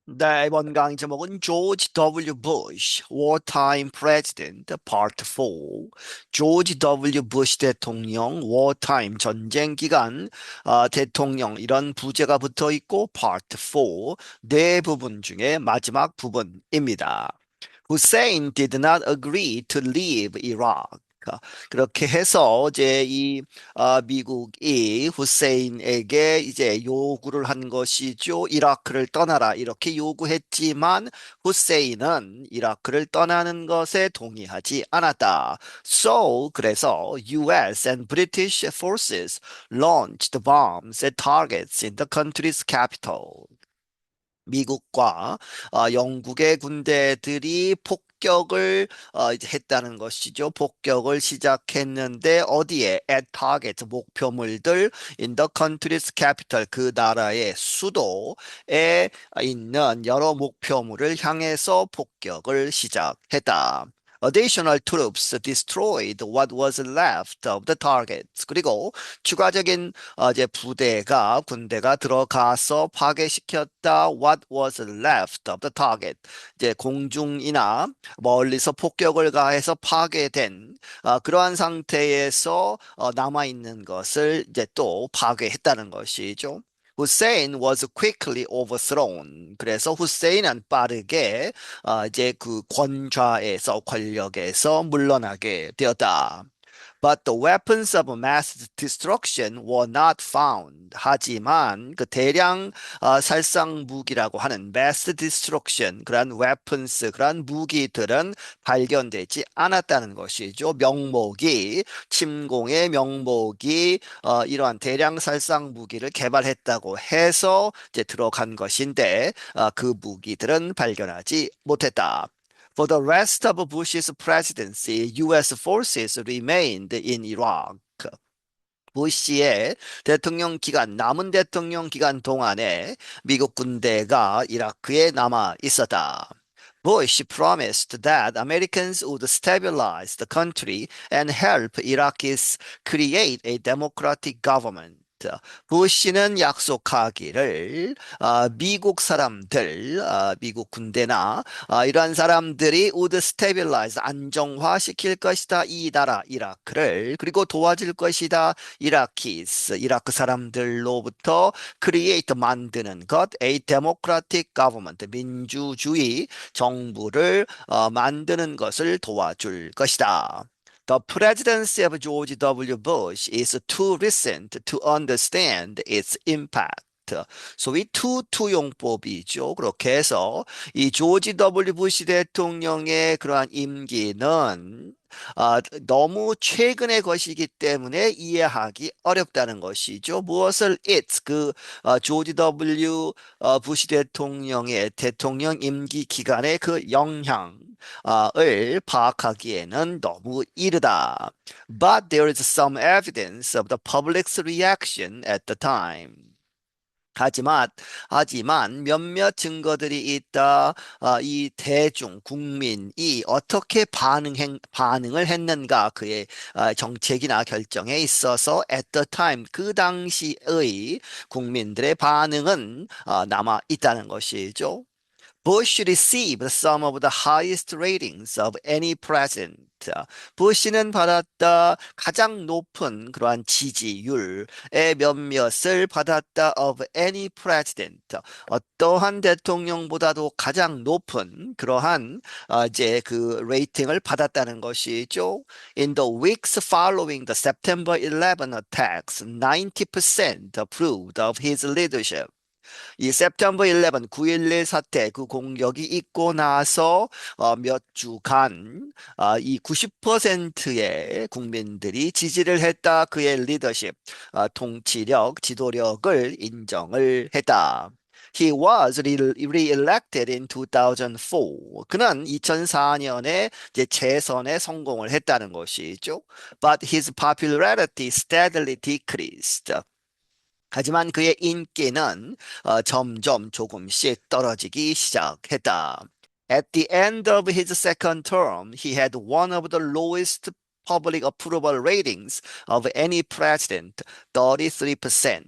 네, 이번 강의 제목은 George W. Bush, Wartime President, Part 4. 조지 W. 부시 대통령, Wartime, 전쟁 기간, 대통령, 이런 부제가 붙어 있고, Part 4, 네 부분 중에 마지막 부분입니다. Hussein did not agree to leave Iraq. 그렇게 해서 이제 미국이 후세인에게 이제 요구를 한 것이죠. 이라크를 떠나라 이렇게 요구했지만 후세인은 이라크를 떠나는 것에 동의하지 않았다. So 그래서 US and British forces launched bombs at targets in the country's capital. 미국과 영국의 군대들이 폭격을 이제 했다는 것이죠. 폭격을 시작했는데 어디에? At target 목표물들 in the country's capital 그 나라의 수도에 있는 여러 목표물을 향해서 폭격을 시작했다. Additional troops destroyed what was left of the targets. 그리고 추가적인 이제 군대가 들어가서 파괴시켰다. What was left of the target. 이제 공중이나 멀리서 폭격을 가해서 파괴된 그러한 상태에서 남아있는 것을 이제 또 파괴했다는 것이죠. Hussein was quickly overthrown. 그래서 후세인은 빠르게 이제 그 권력에서 물러나게 되었다. But the weapons of mass destruction were not found. 하지만 그 대량 살상 무기라고 하는 mass destruction 그런 weapons 그런 무기들은 발견되지 않았다는 것이죠. 침공의 명목이 이러한 대량 살상 무기를 개발했다고 해서 이제 들어간 것인데 그 무기들은 발견하지 못했다. For the rest of Bush's presidency, U.S. forces remained in Iraq. 부시의 남은 대통령 기간 동안에 미국 군대가 이라크에 남아 있었다. Bush promised that Americans would stabilize the country and help Iraqis create a democratic government. 부시는 약속하기를 미국 군대나 이러한 사람들이 would stabilize 안정화시킬 것이다. 이 나라 이라크를 그리고 도와줄 것이다. 이라크 사람들로부터 create 만드는 것 a democratic government 민주주의 정부를 만드는 것을 도와줄 것이다. The presidency of George W. Bush is too recent to understand its impact. 소위 투투용법이죠. 그렇게 해서 이 조지 W. 부시 대통령의 그러한 임기는 너무 최근의 것이기 때문에 이해하기 어렵다는 것이죠. 무엇을 조지 W. 부시 대통령의 대통령 임기 기간의 그 영향 을 파악하기에는 너무 이르다. But there is some evidence of the public's reaction at the time. 하지만, 몇몇 증거들이 있다. 이 국민이 어떻게 반응을 했는가 그의 정책이나 결정에 있어서 at the time, 그 당시의 국민들의 반응은 남아 있다는 것이죠. Bush received some of the highest ratings of any president. 부시는 받았다 가장 높은 그러한 지지율의 몇몇을 받았다 of any president. 어떠한 대통령보다도 가장 높은 그러한 이제 그 레이팅을 받았다는 것이죠. In the weeks following the September 11 attacks, 90% approved of his leadership. 이 September 11, 9.11 사태, 그 공격이 있고 나서 몇 주간 이 90%의 국민들이 지지를 했다. 그의 리더십, 통치력, 지도력을 인정을 했다. He was re-elected in 2004. 그는 2004년에 이제 재선에 성공을 했다는 것이죠. But his popularity steadily decreased. 하지만 그의 인기는 점점 조금씩 떨어지기 시작했다. At the end of his second term, he had one of the lowest public approval ratings of any president, 33%.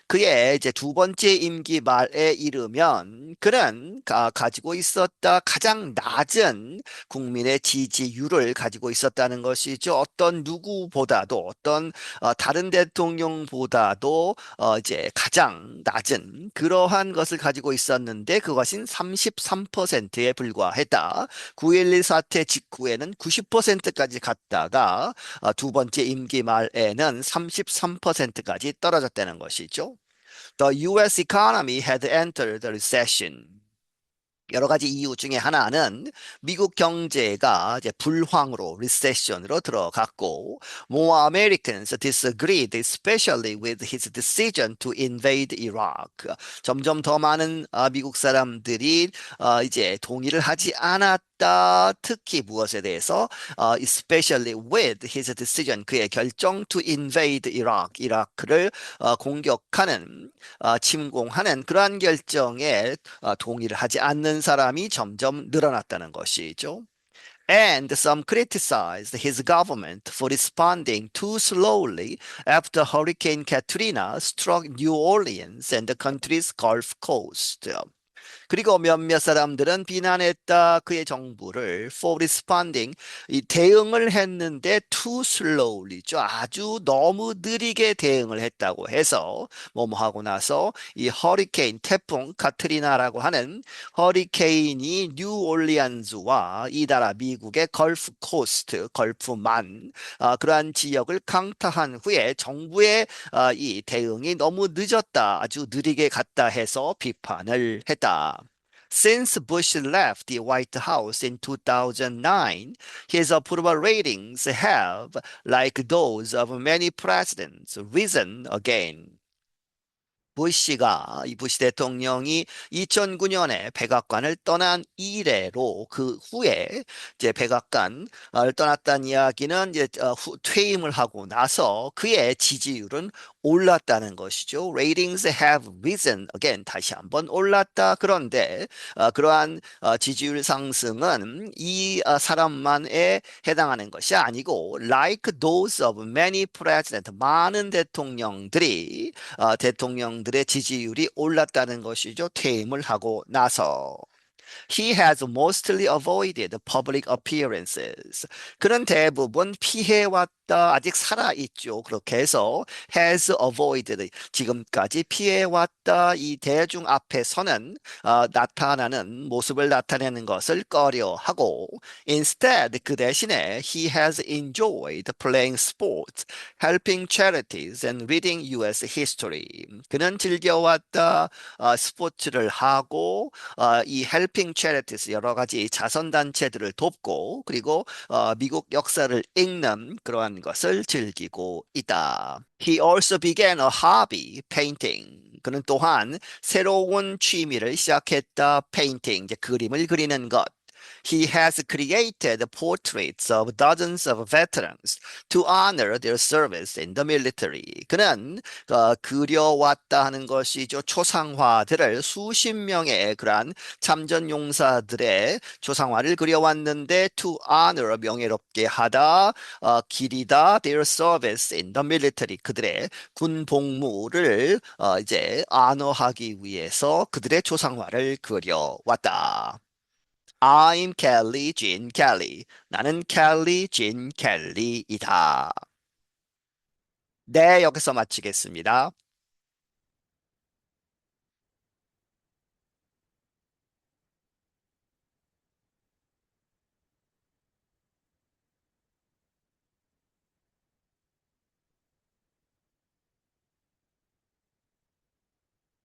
그의 이제 두 번째 임기 말에 이르면 그는 가지고 있었다 가장 낮은 국민의 지지율을 가지고 있었다는 것이죠. 어떤 누구보다도 어떤 다른 대통령보다도 이제 가장 낮은 그러한 것을 가지고 있었는데 그것인 33%에 불과했다. 9.11 사태 직후에는 90%까지 갔다가 두 번째 임기 말에는 33%까지 떨어졌다는 것이죠. The US economy had entered a recession. 여러 가지 이유 중에 하나는 미국 경제가 이제 불황으로 리세션으로 들어갔고 more Americans disagreed especially with his decision to invade Iraq. 점점 더 많은 미국 사람들이 이제 동의를 하지 않았다. 특히 무엇에 대해서 especially with his decision 그의 결정 to invade Iraq 이라크를 공격하는 침공하는 그러한 결정에 동의를 하지 않는 사람이 점점 늘어났다는 것이죠. And some criticized his government for responding too slowly after Hurricane Katrina struck New Orleans and the country's Gulf Coast. 그리고 몇몇 사람들은 비난했다 그의 정부를 for responding 이 대응을 했는데 too slowly죠. 아주 너무 느리게 대응을 했다고 해서 뭐뭐 하고 나서 이 허리케인 태풍 카트리나라고 하는 허리케인이 뉴올리안즈와 이 나라 미국의 걸프 코스트 걸프만 그러한 지역을 강타한 후에 정부의 이 대응이 너무 늦었다 아주 느리게 갔다 해서 비판을 했다. Since Bush left the White House in 2009, his approval ratings have, like those of many presidents, risen again. 이 부시 대통령이 2009년에 백악관을 떠난 이래로 그 후에 이제 백악관을 떠났다는 이야기는 이제 퇴임을 하고 나서 그의 지지율은 올랐다는 것이죠. Ratings have risen again. 다시 한번 올랐다. 그런데 그러한 지지율 상승은 이 사람만에 해당하는 것이 아니고 like those of many presidents 많은 대통령들의 지지율이 올랐다는 것이죠. 퇴임을 하고 나서. He has mostly avoided public appearances. 그는 대부분 피해왔다. 아직 살아있죠. 그렇게 해서 has avoided 지금까지 피해왔다. 이 대중 앞에서는 나타나는 모습을 나타내는 것을 꺼려하고 instead 그 대신에 he has enjoyed playing sports, helping charities and reading US history. 그는 즐겨왔다. 스포츠를 하고 이 helping charities 여러 가지 자선 단체들을 돕고 그리고 미국 역사를 읽는 그러한 것을 즐기고 있다. He also began a hobby, painting. 그는 또한 새로운 취미를 시작했다. painting, 이제 그림을 그리는 것. He has created portraits of dozens of veterans to honor their service in the military. 그는 그려왔다 하는 것이죠. 초상화들을 수십 명의 그러한 참전 용사들의 초상화를 그려왔는데 to honor 명예롭게 하다, 기리다 their service in the military 그들의 군 복무를 이제 안어하기 위해서 그들의 초상화를 그려왔다. I'm Kelly, Jean Kelly. 나는 켈리, 진 켈리이다. 네, 여기서 마치겠습니다.